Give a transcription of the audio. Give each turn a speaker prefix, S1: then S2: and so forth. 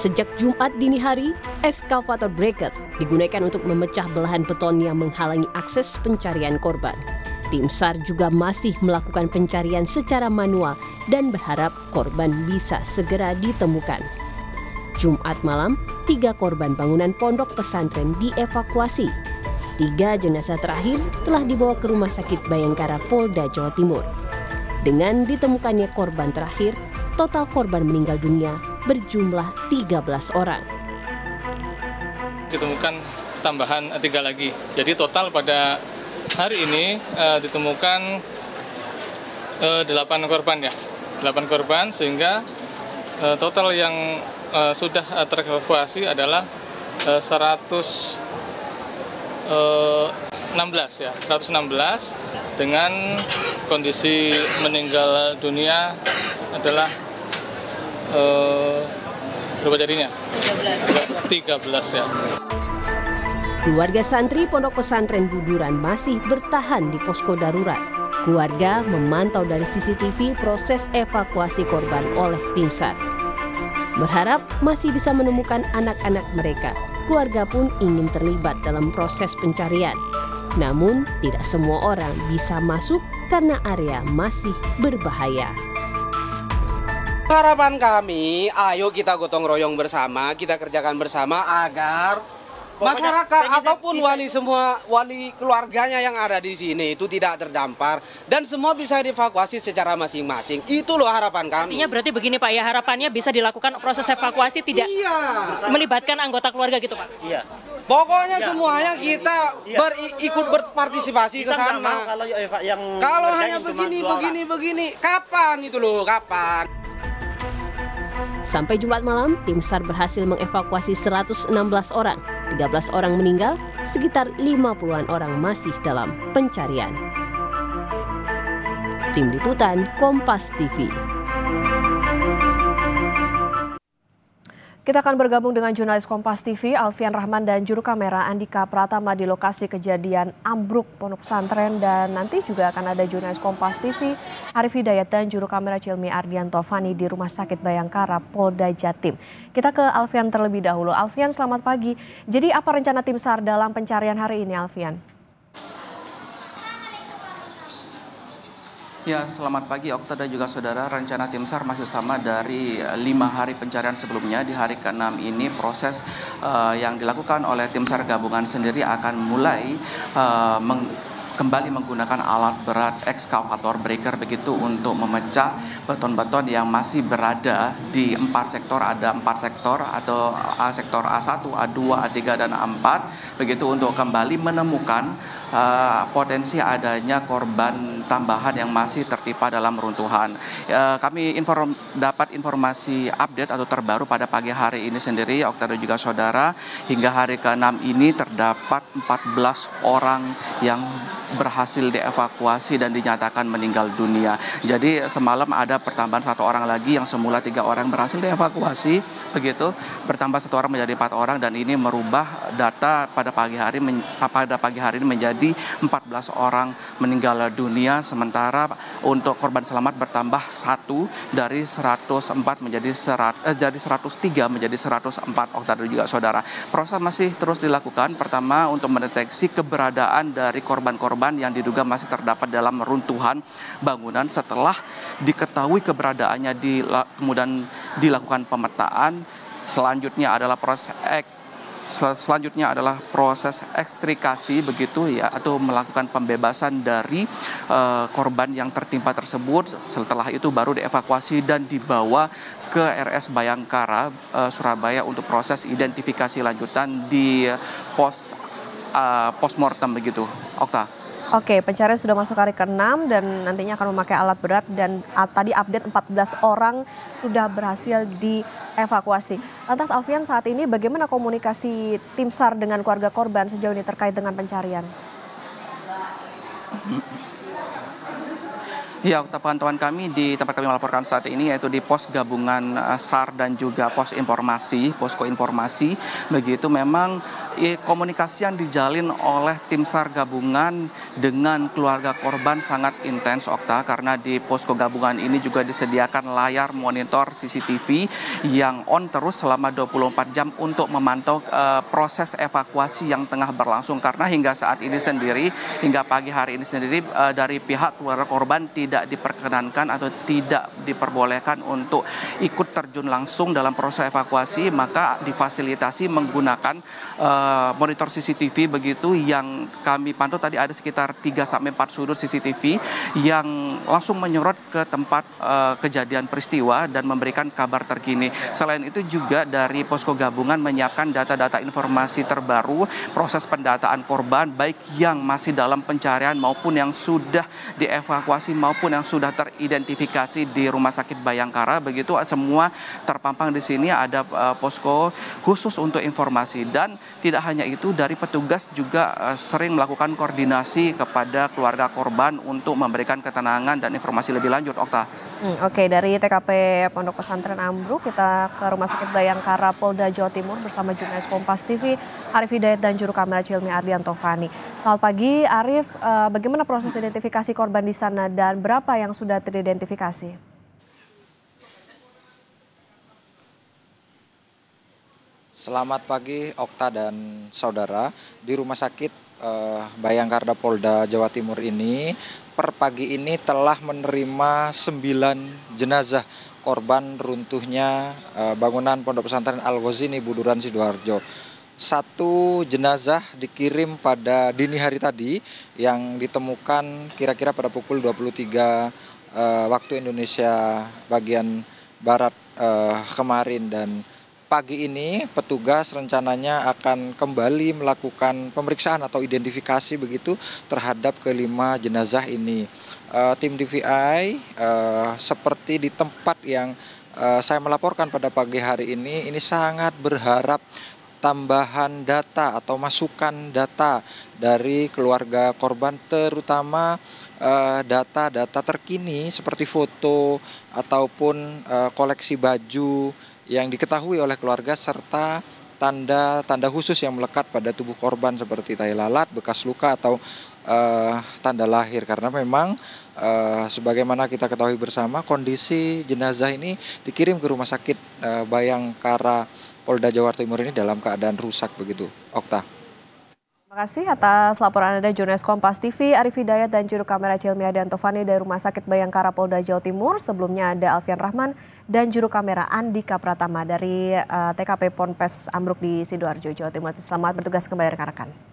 S1: Sejak Jumat dini hari, eskavator breaker digunakan untuk memecah belahan beton yang menghalangi akses pencarian korban. Tim SAR juga masih melakukan pencarian secara manual dan berharap korban bisa segera ditemukan. Jumat malam, 3 korban bangunan pondok pesantren dievakuasi. 3 jenazah terakhir telah dibawa ke Rumah Sakit Bayangkara Polda Jawa Timur. Dengan ditemukannya korban terakhir, total korban meninggal dunia berjumlah 13 orang.
S2: Ditemukan tambahan 3 lagi. Jadi total pada hari ini ditemukan 8 korban ya. 8 korban sehingga total yang sudah terevakuasi adalah 116 ya. 116 dengan kondisi meninggal dunia adalah berapa jadinya? 13 ya.
S1: Keluarga santri Pondok Pesantren Buduran masih bertahan di posko darurat. Keluarga memantau dari CCTV proses evakuasi korban oleh tim SAR. Berharap masih bisa menemukan anak-anak mereka. Keluarga pun ingin terlibat dalam proses pencarian. Namun, tidak semua orang bisa masuk karena area masih berbahaya.
S3: Harapan kami, ayo kita gotong royong bersama, kita kerjakan bersama agar masyarakat ataupun wali keluarganya yang ada di sini itu tidak terdampar dan semua bisa dievakuasi secara masing-masing. Itu loh harapan kami.
S4: Artinya berarti begini Pak ya, harapannya bisa dilakukan proses evakuasi tidak melibatkan anggota keluarga gitu Pak?
S3: Iya. Pokoknya semuanya kita ikut berpartisipasi ke sana. Kalau hanya begini, kapan itu loh, kapan?
S1: Sampai Jumat malam, tim SAR berhasil mengevakuasi 116 orang. 13 orang meninggal, sekitar 50-an orang masih dalam pencarian. Tim Liputan Kompas TV.
S5: Kita akan bergabung dengan jurnalis Kompas TV Alfian Rahman dan juru kamera Andika Pratama di lokasi kejadian ambruk pondok pesantren, dan nanti juga akan ada jurnalis Kompas TV Arif Hidayat dan juru kamera Cilmi Ardianto Fani di Rumah Sakit Bayangkara Polda Jatim. Kita ke Alfian terlebih dahulu. Alfian, selamat pagi. Jadi apa rencana tim SAR dalam pencarian hari ini, Alfian?
S6: Ya, selamat pagi Okta dan juga saudara. Rencana tim SAR masih sama dari 5 hari pencarian sebelumnya. Di hari ke-6 ini proses yang dilakukan oleh tim SAR gabungan sendiri akan mulai kembali menggunakan alat berat ekskavator breaker begitu untuk memecah beton-beton yang masih berada di 4 sektor. Ada 4 sektor atau sektor A1, A2, A3, dan A4 begitu untuk kembali menemukan potensi adanya korban tambahan yang masih tertimpa dalam runtuhan. Kami dapat informasi update atau terbaru pada pagi hari ini sendiri, Okta dan juga saudara, hingga hari ke-6 ini terdapat 14 orang yang berhasil dievakuasi dan dinyatakan meninggal dunia. Jadi semalam ada pertambahan 1 orang lagi, yang semula 3 orang berhasil dievakuasi, begitu bertambah 1 orang menjadi 4 orang, dan ini merubah data pada pagi hari ini menjadi 14 orang meninggal dunia, sementara untuk korban selamat bertambah 1 dari 104 dari 103 menjadi 104, Okta dan juga saudara. Proses masih terus dilakukan, pertama untuk mendeteksi keberadaan dari korban-korban yang diduga masih terdapat dalam runtuhan bangunan. Setelah diketahui keberadaannya kemudian dilakukan pemetaan. Selanjutnya adalah proses ekstrikasi begitu ya, atau melakukan pembebasan dari korban yang tertimpa tersebut. Setelah itu baru dievakuasi dan dibawa ke RS Bayangkara Surabaya untuk proses identifikasi lanjutan di postmortem begitu, Okta.
S5: Oke, pencarian sudah masuk hari ke-6 dan nantinya akan memakai alat berat, dan tadi update 14 orang sudah berhasil dievakuasi. Lantas Alfian, saat ini bagaimana komunikasi tim SAR dengan keluarga korban sejauh ini terkait dengan pencarian?
S6: Ya, pantauan kami di tempat kami melaporkan saat ini yaitu di pos gabungan SAR dan juga posko informasi. Begitu memang komunikasi yang dijalin oleh tim SAR gabungan dengan keluarga korban sangat intens, Okta, karena di posko gabungan ini juga disediakan layar monitor CCTV yang on terus selama 24 jam untuk memantau proses evakuasi yang tengah berlangsung, karena hingga saat ini sendiri, hingga pagi hari ini sendiri dari pihak keluarga korban tidak diperkenankan atau tidak diperbolehkan untuk ikut terjun langsung dalam proses evakuasi, maka difasilitasi menggunakan monitor CCTV begitu yang kami pantau tadi ada sekitar 3-4 sudut CCTV yang langsung menyorot ke tempat kejadian peristiwa dan memberikan kabar terkini. Selain itu juga dari posko gabungan menyiapkan data-data informasi terbaru proses pendataan korban baik yang masih dalam pencarian maupun yang sudah dievakuasi maupun yang sudah teridentifikasi di Rumah Sakit Bayangkara. Begitu semua terpampang di sini, ada posko khusus untuk informasi. Dan tidak hanya itu, dari petugas juga sering melakukan koordinasi kepada keluarga korban untuk memberikan ketenangan dan informasi lebih lanjut, Okta.
S5: Oke, dari TKP Pondok Pesantren Ambruk kita ke Rumah Sakit Bayangkara Polda Jawa Timur bersama jurnalis Kompas TV Arif Hidayat dan juru kamera Cilmi Ardianto Fani. Selamat pagi Arif, bagaimana proses identifikasi korban di sana dan berapa yang sudah teridentifikasi?
S7: Selamat pagi Okta dan saudara. Di Rumah Sakit Bayangkara Polda Jawa Timur ini per pagi ini telah menerima 9 jenazah korban runtuhnya bangunan Pondok Pesantren Al-Ghazini Buduran Sidoarjo. 1 jenazah dikirim pada dini hari tadi yang ditemukan kira-kira pada pukul 23 waktu Indonesia bagian Barat kemarin, dan pagi ini petugas rencananya akan kembali melakukan pemeriksaan atau identifikasi begitu terhadap kelima jenazah ini. Tim DVI seperti di tempat yang saya melaporkan pada pagi hari ini sangat berharap tambahan data atau masukan data dari keluarga korban, terutama data-data terkini seperti foto ataupun koleksi baju yang diketahui oleh keluarga serta tanda-tanda khusus yang melekat pada tubuh korban seperti tai lalat, bekas luka atau tanda lahir, karena memang sebagaimana kita ketahui bersama kondisi jenazah ini dikirim ke Rumah Sakit Bayangkara Polda Jawa Timur ini dalam keadaan rusak begitu, Okta.
S5: Terima kasih atas laporan Anda jurnalis Kompas TV Arif Hidayat dan juru kamera Cilmi Ardianto Fani dari Rumah Sakit Bayangkara Polda Jawa Timur. Sebelumnya ada Alfian Rahman dan juru kamera Andika Pratama dari TKP Ponpes Ambruk di Sidoarjo, Jawa Timur. Selamat bertugas kembali rekan-rekan.